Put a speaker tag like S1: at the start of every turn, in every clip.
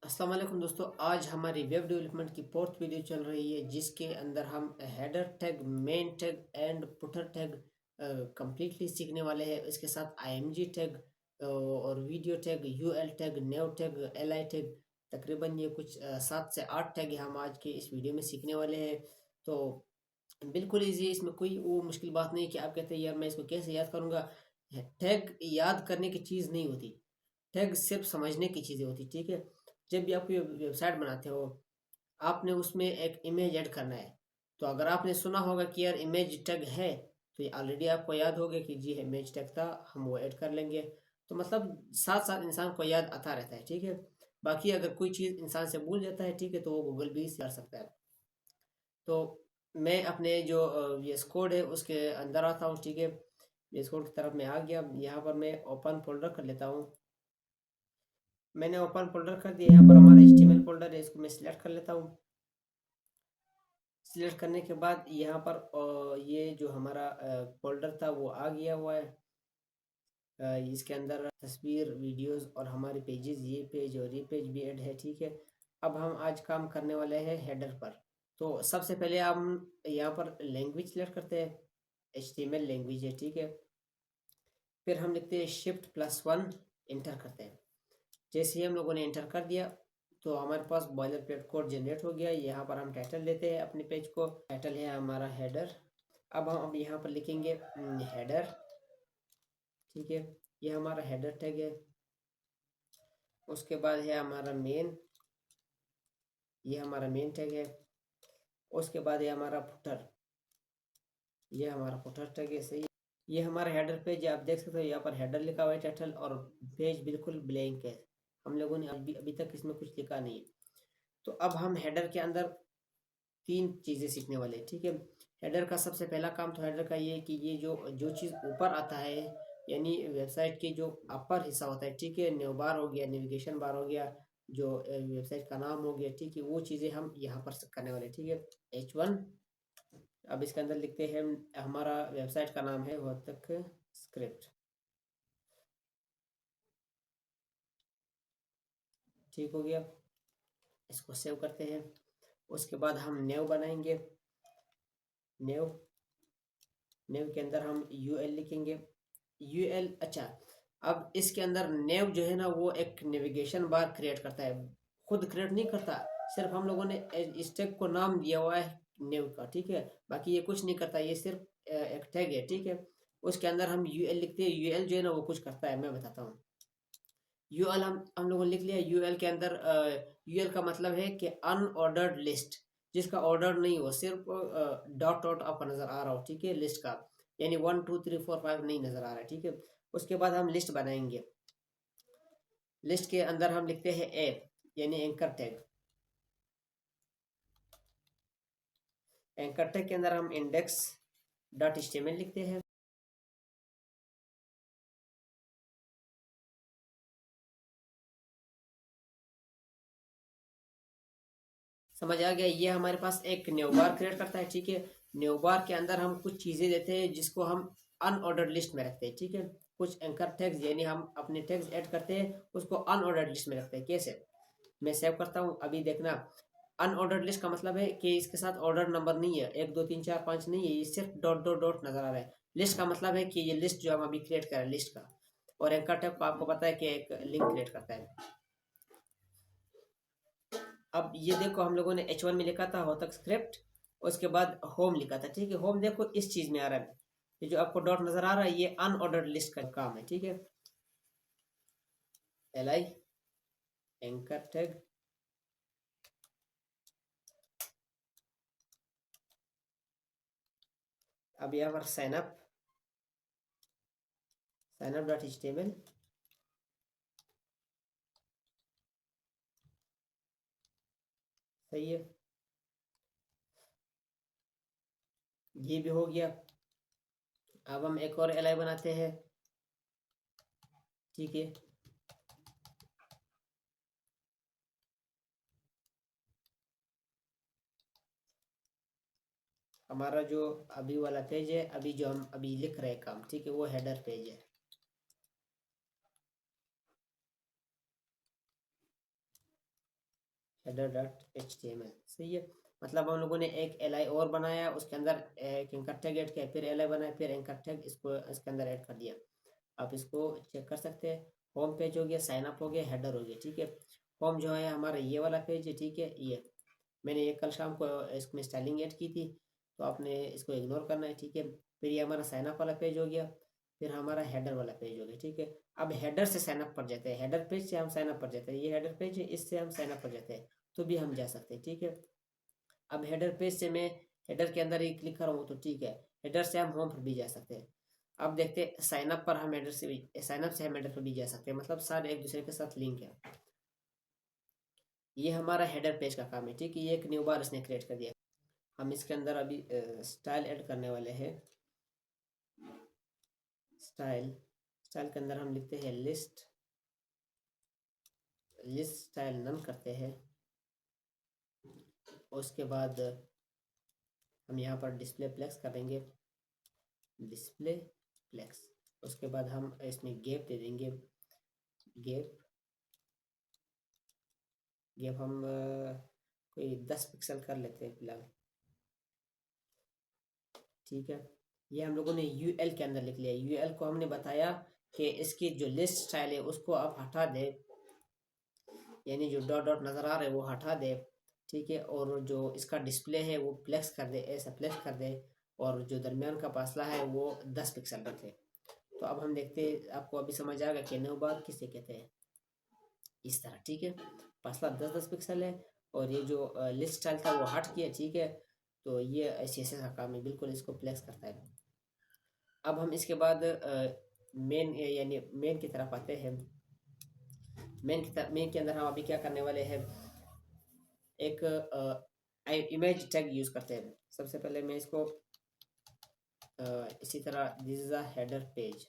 S1: अस्सलाम वालेकुम दोस्तों, आज हमारी वेब डेवलपमेंट की फोर्थ वीडियो चल रही है जिसके अंदर हम header tag, main tag and putter tag completely सीखने वाले हैं। इसके साथ आईएमजी टैग और वीडियो टैग, यूएल टैग, नेव टैग, एलआई टैग, तकरीबन ये कुछ 7 से 8 टैग हम आज के इस वीडियो में सीखने वाले हैं। तो बिल्कुल ईजी है, इसमें कोई वो मुश्किल बात नहीं कि आप कहते हैं यार मैं इसको कैसे याद करूंगा। टैग याद करने की चीज़ नहीं होती, टैग सिर्फ समझने की चीज़ें होती, ठीक है। जब भी आप कोई वेबसाइट बनाते हो, आपने उसमें एक इमेज ऐड करना है। तो अगर आपने सुना होगा कि यार इमेज टैग है, तो ये ऑलरेडी आपको याद होगा कि जी इमेज टैग था, हम वो ऐड कर लेंगे। तो मतलब साथ साथ इंसान को याद आता रहता है, ठीक है। बाकी अगर कोई चीज़ इंसान से भूल जाता है, ठीक है, तो वो गूगल भी कर सकता है। तो मैं अपने जो ये कोड है उसके अंदर आता हूँ, ठीक है। ये कोड की तरफ मैं आ गया, यहाँ पर मैं ओपन फोल्डर कर लेता हूँ। मैंने ओपन फोल्डर कर दिया, यहाँ पर हमारा HTML फोल्डर है, इसको मैं सिलेक्ट कर लेता हूँ। सिलेक्ट करने के बाद यहाँ पर ये जो हमारा फोल्डर था वो आ गया हुआ है। इसके अंदर तस्वीर, वीडियोस और हमारे पेजेस, ये पेज और ये पेज भी ऐड है, ठीक है। अब हम आज काम करने वाले हैं हेडर पर। तो सबसे पहले हम यहाँ पर लैंग्वेज सिलेक्ट करते हैं, HTML लैंग्वेज है, ठीक है। फिर हम लिखते हैं Shift+1, इंटर करते हैं। जैसे ही हम लोगों ने इंटर कर दिया तो हमारे पास बॉयलर प्लेट कोड जनरेट हो गया। यहाँ पर हम टाइटल देते हैं अपने पेज को, टाइटल है हमारा हेडर। अब यहाँ पर लिखेंगे हेडर, ठीक है। ये हमारा हेडर टैग है। उसके बाद है हमारा मेन, ये हमारा मेन टैग है। उसके बाद है हमारा फुटर, ये हमारा फुटर टैग है, सही। ये हमारा हेडर पेज आप देख सकते हो, यहाँ पर हेडर लिखा हुआ है, टाइटल, और पेज बिल्कुल ब्लैंक है। हम लोगों ने अभी तक इसमें कुछ लिखा नहीं है। तो अब हम हेडर के अंदर 3 चीज़ें सीखने वाले हैं, ठीक है। हेडर का सबसे पहला काम तो हेडर का ये है कि ये जो जो चीज़ ऊपर आता है, यानी वेबसाइट के जो अपर हिस्सा होता है, ठीक है, न्यू बार हो गया, नेविगेशन बार हो गया, जो वेबसाइट का नाम हो गया, ठीक है, वो चीज़ें हम यहाँ पर करने वाले हैं, ठीक है। H1। अब इसके अंदर लिखते हैं, हमारा वेबसाइट का नाम है वतक स्क्रिप्ट, ठीक हो गया। इसको सेव करते हैं। उसके बाद हम नेव बनाएंगे। नेव नेव के अंदर हम यूएल लिखेंगे, यूएल। अच्छा, अब इसके अंदर नेव जो है ना, वो एक नेविगेशन बार क्रिएट करता है, खुद क्रिएट नहीं करता। सिर्फ हम लोगों ने इस टैग को नाम दिया हुआ है नेव का, ठीक है। बाकी ये कुछ नहीं करता, ये सिर्फ एक टैग है, ठीक है। उसके अंदर हम यूएल लिखते हैं। यूएल जो है ना वो कुछ करता है, मैं बताता हूँ। यूएल हम लोगों ने लिख लिया। यूएल के अंदर यूएल का मतलब है कि अनऑर्डर्ड लिस्ट, जिसका ऑर्डर नहीं हो, सिर्फ डॉट डॉट आपका नजर आ रहा हो, ठीक है, लिस्ट का, यानी 1 2 3 4 5 नहीं नजर आ रहा है, ठीक है। उसके बाद हम लिस्ट बनाएंगे। लिस्ट के अंदर हम लिखते हैं ए, यानी एंकर टैग। एंकर टैग के अंदर हम इंडेक्स डॉट HTML लिखते हैं। समझ आ गया। ये हमारे पास एक न्यू बार क्रिएट करता है, ठीक है। न्यू बार के अंदर हम कुछ चीजें देते हैं जिसको हम अनऑर्डर्ड लिस्ट में रखते हैं, ठीक है। कुछ एंकर टैग्स, यानी हम अपने टैग्स ऐड करते हैं, उसको अनऑर्डर्ड लिस्ट में रखते हैं। कैसे? मैं सेव करता हूँ, अभी देखना। अनऑर्डर्ड लिस्ट का मतलब है कि इसके साथ ऑर्डर नंबर नहीं है, 1 2 3 4 5 नहीं है, ये सिर्फ डॉट डॉट डॉट नजर आ रहा है। लिस्ट का मतलब है कि ये लिस्ट जो हम अभी क्रिएट कर रहे हैं, लिस्ट का। और एंकर टैग को आपको पता है कि एक लिंक क्रिएट करता है। अब ये देखो, हम लोगों ने H1 में लिखा था होतक स्क्रिप्ट, उसके बाद होम लिखा था, ठीक है। होम देखो इस चीज में आ रहा है, ये जो आपको डॉट नजर आ रहा है, ये अनऑर्डर्ड लिस्ट का काम है, ठीक है। L I anchor tag. अब यहाँ पर साइन अप डॉट HTML, सही है, ये भी हो गया। अब हम एक और एल आई बनाते हैं, ठीक है। हमारा जो अभी वाला पेज है, अभी जो हम अभी लिख रहे हैं काम, ठीक है, वो हेडर पेज है। Header dot HTML। सही है, मतलब हम लोगों ने एक li और बनाया, उसके अंदर एक एंकर टैग ऐड किया, फिर li बनाया, फिर एंकर टैग इसको इसके अंदर ऐड कर दिया। आप इसको चेक कर सकते हैं। होम पेज हो गया, साइन अप हो गया, हेडर हो गया। ठीक है, होम जो है हमारा ये वाला पेज है। ठीक है, ये मैंने ये कल शाम को इसमें स्टाइलिंग ऐड की थी, तो आपने इसको इग्नोर करना है। ठीक है, फिर ये हमारा साइन अप वाला पेज हो गया, फिर हमारा हेडर वाला पेज हो गया। ठीक है, अब हेडर से साइन अप पर जाते हैं, हेडर पेज से हम साइन अप पर जाते हैं, ये हेडर पेज है, इससे हम साइन अप पर जाते हैं, तो भी हम जा सकते हैं। ठीक है, अब हेडर पेज से मैं हेडर के अंदर ही क्लिक कर रहा हूँ, तो ठीक है, हेडर से हम होम पर भी जा सकते हैं। अब देखते हैं साइन अप पर हम हेडर से भी, साइन अप से हम हेडर पर भी जा सकते हैं, मतलब सारे एक दूसरे के साथ लिंक है। ये हमारा हेडर पेज का काम है। ठीक है, ये एक न्यू बार इसने क्रिएट कर दिया। हम इसके अंदर अभी स्टाइल ऐड करने वाले हैं। स्टाइल, स्टाइल के अंदर हम लिखते हैं लिस्ट, लिस्ट स्टाइल नन करते हैं। उसके बाद हम यहाँ पर डिस्प्ले फ्लेक्स करेंगे, डिस्प्ले फ्लेक्स। उसके बाद हम इसमें गैप दे देंगे, गैप, गैप हम कोई 10 पिक्सल कर लेते हैं फिलहाल। ठीक है, ये हम लोगों ने यूएल के अंदर लिख लिया। यूएल को हमने बताया कि इसकी जो लिस्ट स्टाइल है उसको आप हटा दे, यानी जो डॉट डॉट नज़र आ रहे हैं वो हटा दे। ठीक है, और जो इसका डिस्प्ले है वो फ्लेक्स कर दे, ऐसा फ्लेक्स कर दे, और जो दरमियान का फासला है वो 10 पिक्सल रखे। तो अब हम देखते हैं, आपको अभी समझ आ गया कि नो बार किसे कहते हैं, इस तरह। ठीक है, फासला 10-10 पिक्सल है, और ये जो लिस्ट स्टाइल था वो हट किया। ठीक है, तो ये ऐसे ऐसे का काम है, बिल्कुल इसको फ्लेक्स करता है। अब हम इसके बाद मेन यानी मेन की तरफ आते हैं। मेन के अंदर हम अभी क्या करने वाले हैं, एक इमेज टैग यूज करते हैं। सबसे पहले मैं इसको इसी तरह, this is a header page,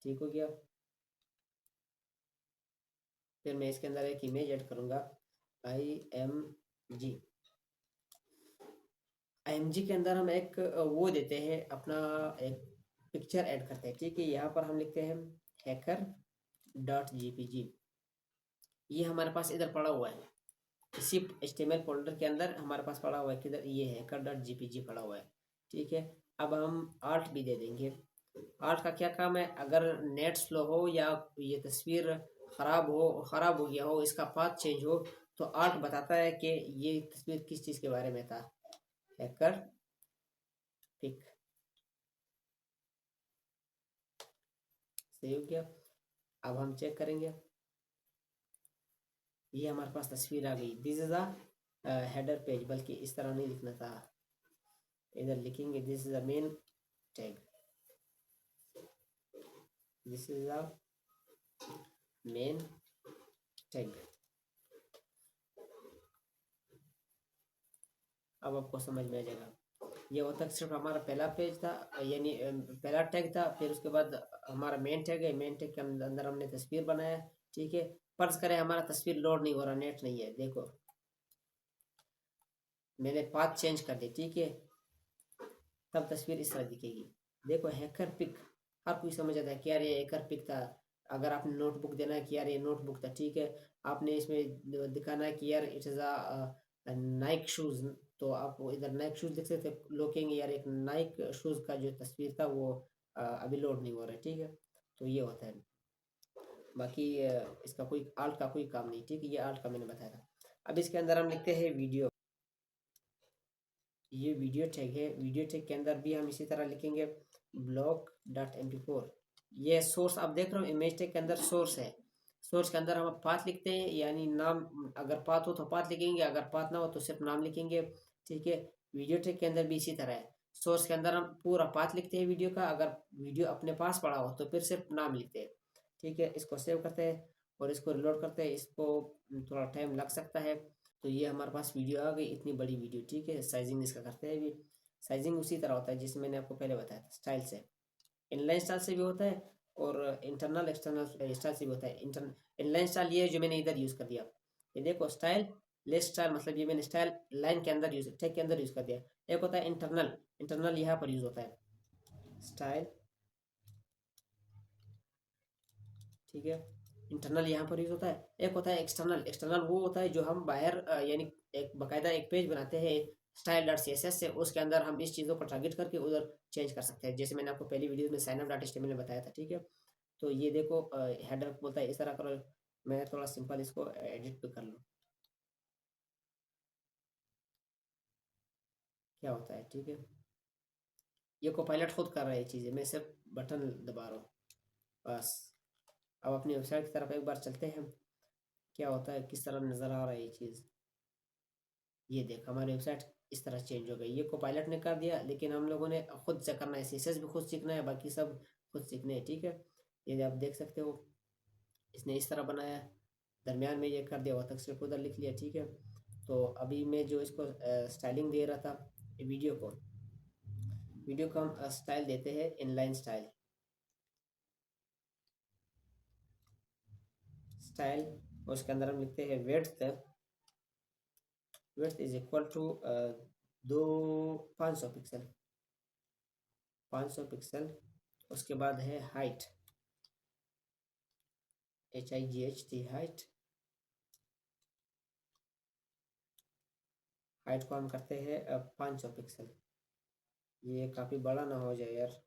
S1: ठीक हो गया। फिर मैं इसके अंदर एक इमेज ऐड करूंगा, IMG। IMG के अंदर हम एक वो देते हैं अपना, एक पिक्चर ऐड करते हैं। ठीक है, यहाँ पर हम लिखते हैं हैकर डॉट JPG। ये हमारे पास इधर पड़ा हुआ है, इसी HTML फोल्डर के अंदर हमारे पास पड़ा हुआ है, किधर, ये हैकर डॉट JPG पड़ा हुआ है। ठीक है, अब हम आर्ट भी दे देंगे। आर्ट का क्या काम है, अगर नेट स्लो हो या ये तस्वीर ख़राब हो गया हो, इसका पाथ चेंज हो, तो आर्ट बताता है कि ये तस्वीर किस चीज़ के बारे में था, हैकर पिक। सही हो गया। अब हम चेक करेंगे, ये हमारे पास तस्वीर आ गई, this is a header page, बल्कि इस तरह नहीं लिखना था, इधर लिखेंगे this is a main tag, this is a main tag. अब आपको समझ में आ जाएगा। ये होता सिर्फ हमारा पहला पेज था, यानी पहला टैग था, फिर उसके बाद हमारा मेन टैग है। मेन टैग के अंदर हमने तस्वीर बनाया। ठीक है, फर्ज करें हमारा तस्वीर लोड नहीं हो रहा, नेट नहीं है, देखो मैंने पाथ चेंज कर दी। ठीक है, तब तस्वीर इस तरह दिखेगी। देखो हैकर पिक, हर कोई समझ आता है कि यार ये हैकर पिक था। अगर आपने नोटबुक देना है कि यार ये नोटबुक था, ठीक है, आपने इसमें दिखाना है कि यार it is a Naik shoes, तो आप इधर नाइक शूज़ लिख सकते थे, लोग कहेंगे यार एक नाइक शूज़ का जो तस्वीर था वो अभी लोड नहीं हो रहा है। ठीक है, तो ये होता है। बाकी इसका कोई आर्ट का कोई काम नहीं। ठीक है, ये आर्ट का मैंने बताया था। अब इसके अंदर हम लिखते हैं वीडियो, ये वीडियो टैग है। वीडियो टैग के अंदर भी हम इसी तरह लिखेंगे block.mp4। ये सोर्स आप देख रहे हो, इमेज टैग के अंदर सोर्स है, सोर्स के अंदर हम पाथ लिखते हैं, यानी नाम, अगर पाथ हो तो पाथ लिखेंगे, अगर पाथ ना हो तो सिर्फ नाम लिखेंगे। ठीक है, वीडियो टैग के अंदर भी इसी तरह है, सोर्स के अंदर हम पूरा पाथ लिखते हैं वीडियो का, अगर वीडियो अपने पास पड़ा हो तो फिर सिर्फ नाम लिखते हैं। ठीक है, इसको सेव करते हैं और इसको रिलोड करते हैं, इसको थोड़ा टाइम लग सकता है। तो ये हमारे पास वीडियो आ गई, इतनी बड़ी वीडियो। ठीक है, साइजिंग इसका करते हैं भी, साइजिंग उसी तरह होता है जिसमें मैंने आपको पहले बताया था, स्टाइल से, इनलाइन स्टाइल से भी होता है और इंटरनल एक्सटर्नल स्टाइल से भी होता है। इनलाइन स्टाइल ये है जो मैंने इधर यूज़ कर दिया, ये देखो स्टाइल, लेस स्टाइल, मतलब ये मैंने स्टाइल लाइन के अंदर यूज, टैग के अंदर यूज़ कर दिया। एक होता है इंटरनल, इंटरनल यहाँ पर यूज़ होता है स्टाइल। ठीक है, इंटरनल यहाँ पर यूज़ होता है, एक होता है एक्सटर्नल। एक्सटर्नल वो होता है जो हम बाहर यानी एक बाकायदा एक पेज बनाते हैं style dot C S S से, उसके अंदर हम इस चीज़ों को टारगेट करके उधर चेंज कर सकते हैं, जैसे मैंने आपको पहली वीडियो में साइन अप डॉट एचटीएमएल में बताया था, ठीक है। तो ये देखो हेडर बोलता है इस तरह करो, मैं थोड़ा सिंपल इसको एडिट भी कर लूँ, क्या होता है, ठीक है। ये को पायलट खुद कर रहा है ये चीज़ें, मैं सिर्फ बटन दबा रहा हूँ बस। अब अपनी वेबसाइट की तरफ एक बार चलते हैं, क्या होता है, किस तरह नज़र आ रहा है ये चीज़। ये देख हमारी वेबसाइट इस तरह चेंज हो गई, ये को पायलट ने कर दिया, लेकिन हम लोगों ने खुद से करना है, सीएसएस भी खुद सीखना है, बाकी सब खुद सीखने हैं, ठीक है। ये आप देख सकते हो इसने इस तरह बनाया, दरमियान में ये कर दिया, वह तक सिर्फ उधर लिख लिया, ठीक है। तो अभी मैं जो इसको स्टाइलिंग दे रहा था वीडियो को हम स्टाइल देते हैं इनलाइन स्टाइल। स्टाइल उसके अंदर हम लिखते हैं विड्थ इज इक्वल टू दो 500 पिक्सल, 500 पिक्सल। उसके बाद है हाइट, HIGHT हाइट। हाइट को हम करते हैं 500 पिक्सल। ये काफ़ी बड़ा ना हो जाए यार।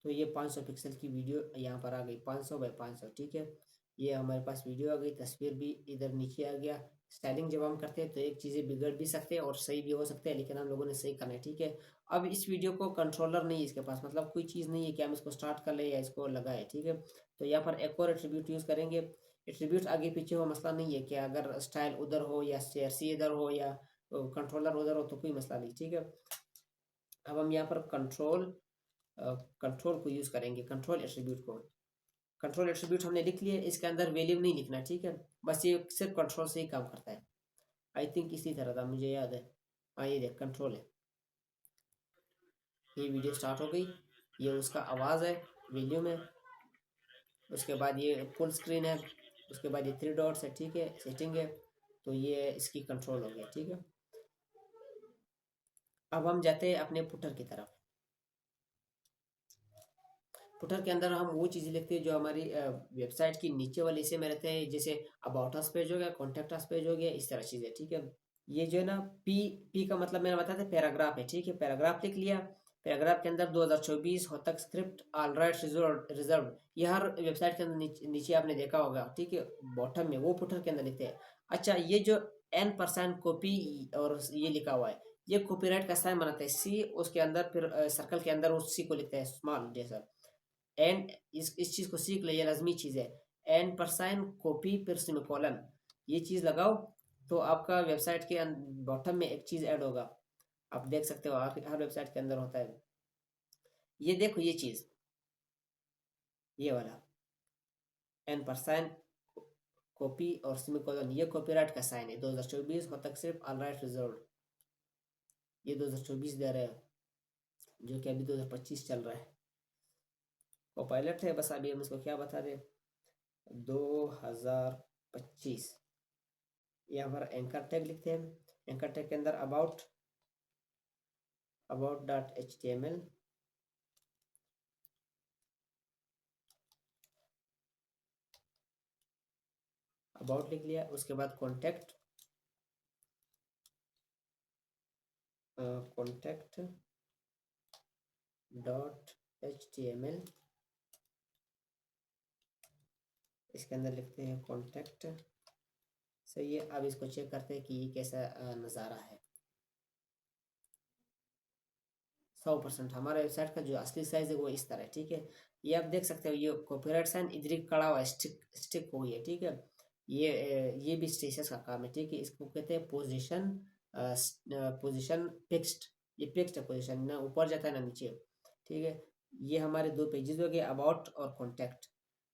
S1: तो ये 500 पिक्सल की वीडियो यहाँ पर आ गई, 500 बाई 500, ठीक है। ये हमारे पास वीडियो आ गई, तस्वीर भी इधर नीचे आ गया। स्टाइलिंग जब हम करते हैं तो एक चीज़ें बिगड़ भी सकते हैं और सही भी हो सकते हैं, लेकिन हम लोगों ने सही करना है, ठीक है। अब इस वीडियो को कंट्रोलर नहीं है इसके पास, मतलब कोई चीज़ नहीं है कि हम इसको स्टार्ट कर ले या इसको लगाए, ठीक है। तो यहाँ पर एक और एट्रीब्यूट यूज़ करेंगे। एट्रीब्यूट आगे पीछे हो मसला नहीं है, कि अगर स्टाइल उधर हो या CRC इधर हो या कंट्रोलर उधर हो तो कोई मसला नहीं, ठीक है। अब हम यहाँ पर कंट्रोल को यूज़ करेंगे, कंट्रोल एट्रीब्यूट को। कंट्रोल एट्रीब्यूट हमने लिख लिया, इसके अंदर वैल्यू नहीं लिखना, ठीक है। बस ये सिर्फ कंट्रोल से ही काम करता है। आई थिंक इसी तरह था, मुझे याद है। हाँ ये देख कंट्रोल है। ये वीडियो स्टार्ट हो गई, ये उसका आवाज़ है वैल्यू में। उसके बाद ये फुल स्क्रीन है, उसके बाद ये 3 डॉट्स है, ठीक है, सेटिंग है। तो ये इसकी कंट्रोल हो गया, ठीक है। अब हम जाते हैं अपने पुटर की तरफ। फुटर के अंदर हम वो चीज़ें लिखते हैं जो हमारी वेबसाइट की नीचे वाले हिस्से में रहते हैं, जैसे अबाउट अस पेज हो गया, कॉन्टैक्ट अस पेज हो गया, इस तरह चीज़ें, ठीक है। ये जो है ना पी का मतलब मैंने बताया था पैराग्राफ है, ठीक है। पैराग्राफ लिख लिया, पैराग्राफ के अंदर 2024 हो तक स्क्रिप्ट ऑल राइट रिजर्व, ये हर वेबसाइट के अंदर नीचे आपने देखा होगा, ठीक है। बॉटम में वो फुटर के अंदर लिखते हैं। अच्छा ये जो N% कॉपी और ये लिखा हुआ है, ये कॉपीराइट का साइन बनाते हैं सी, उसके अंदर फिर सर्कल के अंदर उस सी को लिखते हैं स्मॉल जैसा। एंड इस चीज़ को सीख लो, ये लाजमी चीज़ है। N% कॉपी फिर सेमीकोलन, ये चीज़ लगाओ तो आपका वेबसाइट के बॉटम में एक चीज़ ऐड होगा। आप देख सकते हो हर वेबसाइट के अंदर होता है। ये देखो ये चीज़, ये वाला N% कॉपी और सेमीकोलन, ये कॉपीराइट का साइन है। 2024 हो तक सिर्फ ऑल राइट रिजर्व, ये 2024 दे रहे हैं, जो कि अभी 2025 चल रहा है। वो पायलट है, बस अभी हम इसको क्या बता दें, 2025। यहाँ पर एंकर टैग लिखते हैं, एंकर टैग के अंदर अबाउट डॉट HTML, अबाउट लिख लिया। उसके बाद कॉन्टैक्ट डॉट HTML, इसके अंदर लिखते हैं कॉन्टैक्ट। सही है। अब इसको चेक करते हैं कि ये कैसा नज़ारा है। 100% हमारे वेबसाइट का जो असली साइज है वो इस तरह है, ठीक है। ये आप देख सकते हो, ये कॉपीराइट साइन इधर ही खड़ा हुआ है, स्टिक हो गई है, ठीक है। ये भी स्टेटस का काम है, ठीक है। इसको कहते हैं पोजीशन फिक्स्ड, ये फिक्स्ड है पोजीशन, ना ऊपर जाता है ना नीचे, ठीक है। ये हमारे दो पेजेस हो गए, अबाउट और कॉन्टैक्ट।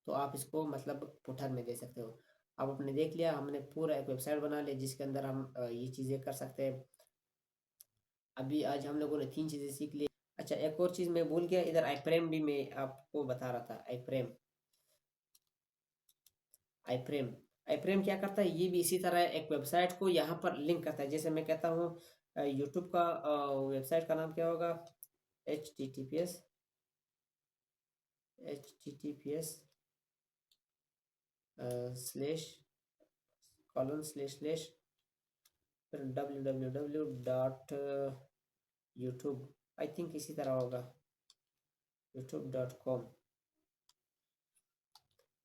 S1: तो आप इसको मतलब पुटर में दे सकते हो। अब आपने देख लिया, हमने पूरा एक वेबसाइट बना लिया जिसके अंदर हम ये चीज़ें कर सकते हैं। अभी आज हम लोगों ने 3 चीज़ें सीख ली। अच्छा एक और चीज़ मैं भूल गया, इधर आई फ्रेम भी मैं आपको बता रहा था। आई फ्रेम आई फ्रेम क्या करता है, ये भी इसी तरह एक वेबसाइट को यहाँ पर लिंक करता है। जैसे मैं कहता हूँ यूट्यूब का वेबसाइट का नाम क्या होगा, HTTPS https // फिर www.youtube आई थिंक इसी तरह होगा youtube.com।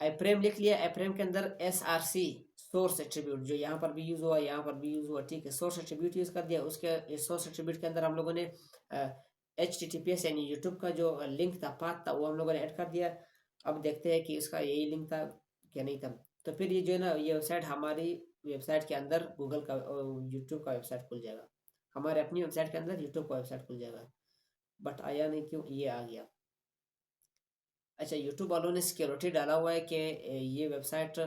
S1: एप्रेम लिख लिया। एप्रेम के अंदर SRC सोर्स एट्रीब्यूट जो यहाँ पर भी यूज हुआ, यहाँ पर भी यूज हुआ, ठीक है। सोर्स एट्रीब्यूट यूज कर दिया। उसके सोर्स एट्रीब्यूट के अंदर हम लोगों ने HTTPS यानी यूट्यूब का जो लिंक था, पाथ था, वो हम लोगों ने ऐड कर दिया। अब देखते हैं कि उसका यही लिंक था क्या नहीं था। तो फिर ये जो है ना, ये वेबसाइट हमारी वेबसाइट के अंदर गूगल का यूट्यूब का वेबसाइट खुल जाएगा। हमारे अपनी वेबसाइट के अंदर यूट्यूब का वेबसाइट खुल जाएगा। बट आया नहीं, क्यों? ये आ गया। अच्छा, यूट्यूब वालों ने सिक्योरिटी डाला हुआ है कि ये वेबसाइट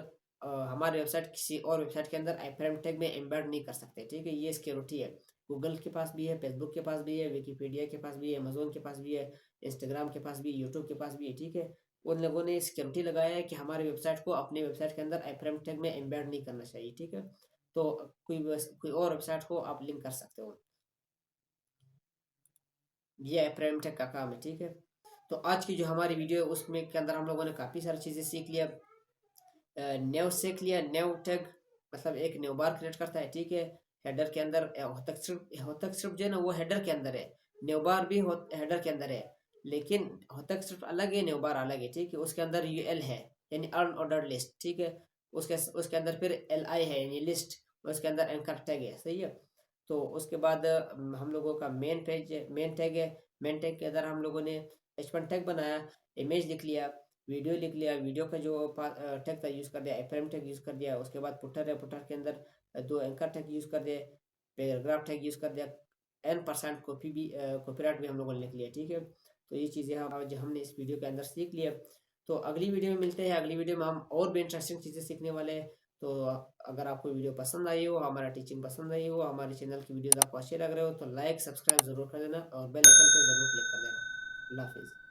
S1: हमारे वेबसाइट किसी और वेबसाइट के अंदर आईफ्रेम टैग में एम्बेड नहीं कर सकते, ठीक है। ये सिक्योरिटी है। गूगल के पास भी है, फेसबुक के पास भी है, विकीपीडिया के पास भी है, अमेजोन के पास भी है, इंस्टाग्राम के पास भी, यूट्यूब के पास भी है, ठीक है। उन लोगों ने सिक्योरिटी लगाया है कि हमारे वेबसाइट को अपने वेबसाइट के अंदर आईफ्रेम टैग में एम्बेड नहीं करना चाहिए, ठीक है। तो कोई और वेबसाइट को आप लिंक कर सकते हो। ये आईफ्रेम टैग का काम है, ठीक है। तो आज की जो हमारी वीडियो है उसमें के अंदर हम लोगों ने काफ़ी सारी चीज़ें सीख लिया। नेव सीख लिया। नेव टैग मतलब एक नेव बार क्रिएट करता है, ठीक है। हेडर के अंदर होतक स्क्रिप्ट जो है ना, वो हेडर के अंदर है। नेव बार भी हेडर के अंदर है, लेकिन होतक स्क्रिप्ट अलग है, नेव बार अलग है, ठीक है। उसके अंदर UL है यानी अनऑर्डर्ड लिस्ट, ठीक है। उसके उसके अंदर फिर LI है यानी लिस्ट। उसके अंदर एंकर टैग है, सही है। तो उसके बाद हम लोगों का मेन टैग है। मेन टैग के अंदर हम लोगों ने H1 टैग बनाया, इमेज लिख लिया, वीडियो लिख लिया, वीडियो का जो टैग था यूज़ कर दिया, एफएम टैग यूज़ कर दिया। उसके बाद पुटर है, पुटर के अंदर दो एंकर टैग यूज़ कर दिए, पैराग्राफ टैग यूज़ कर दिया, N% कॉपीराइट भी हम लोगों ने लिख लिया, ठीक है। तो ये चीज़ें आज हमने इस वीडियो के अंदर सीख लिया। तो अगली वीडियो में मिलते हैं। अगली वीडियो में हम और भी इंटरेस्टिंग चीज़ें सीखने वाले हैं। तो अगर आपको वीडियो पसंद आई हो, हमारा टीचिंग पसंद आई हो, हमारे चैनल की वीडियोस आपको अच्छे लग रहे हो, तो लाइक सब्सक्राइब ज़रूर कर देना और बेल आइकन पे ज़रूर क्लिक कर देना। अल्लाह हाफिज़।